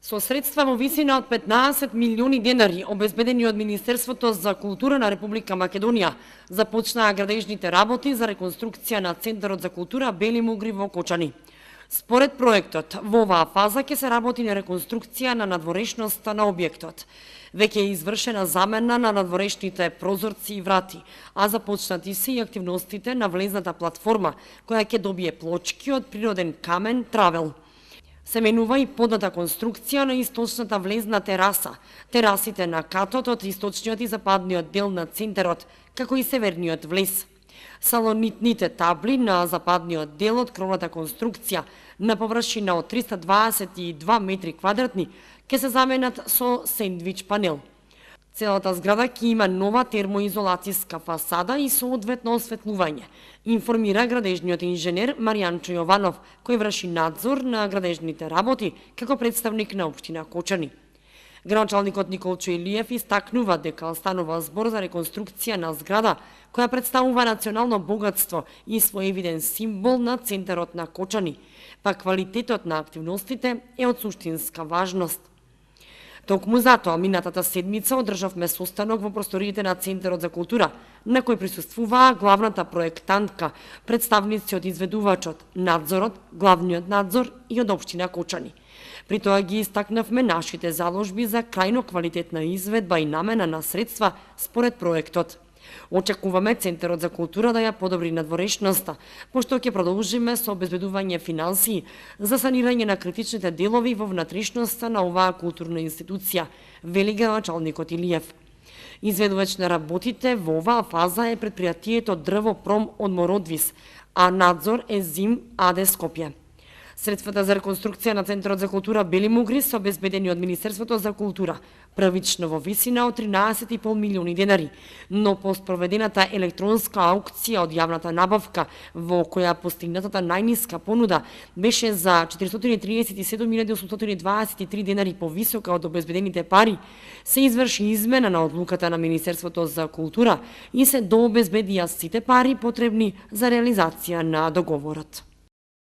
Со средства во висина од 15 милиони денари, обезбедени од Министерството за култура на Република Македонија, започнаа градежните работи за реконструкција на Центарот за култура Бели Мугри во Кочани. Според проектот, во оваа фаза ќе се работи на реконструкција на надворешноста на објектот. Веќе е извршена замена на надворешните прозорци и врати, а започнати се и активностите на влезната платформа, која ќе добие плочки од природен камен травел. Се менува и подната конструкција на источната влезна тераса, терасите на катот од источниот и западниот дел на центарот, како и северниот влез. Салонитните табли на западниот дел од кровната конструкција на површина од 322 метри квадратни ќе се заменат со сендвич панел. Целата зграда ќе има нова термоизолацијска фасада и соодветно осветлување, информира градежниот инженер Маријанчо Јованов, кој врши надзор на градежните работи како представник на општина Кочани. Градоначалникот Николчо Илиев истакнува дека станува збор за реконструкција на зграда која представува национално богатство и своевиден символ на центарот на Кочани, па квалитетот на активностите е од суштинска важност. Токму затоа, минатата седмица одржавме состанок во просториите на Центарот за култура, на кој присуствуваа главната проектантка, представници од изведувачот, надзорот, главниот надзор и од општина Кочани. При тоа ги истакнавме нашите заложби за крајно квалитетна изведба и намена на средства според проектот. Очекуваме Центарот за култура да ја подобри надворешноста, пошто ќе продолжиме со обезбедување финансии за санирање на критичните делови во внатрешноста на оваа културна институција, вели градоначалникот Илиев. Изведувач на работите во оваа фаза е предпријатието Дрвопром од Мородвис, а надзор е ЗИМ АД Скопје. Средствата за реконструкција на Центарот за култура Бели Мугри се обезбедени од Министерството за култура, првично во висина од 13,5 милиони денари, но по спроведената електронска аукција од јавната набавка, во која постигнатата најниска понуда беше за 437.823 денари повисока од обезбедените пари, се изврши измена на одлуката на Министерството за култура и се дообезбедија сите пари потребни за реализација на договорот.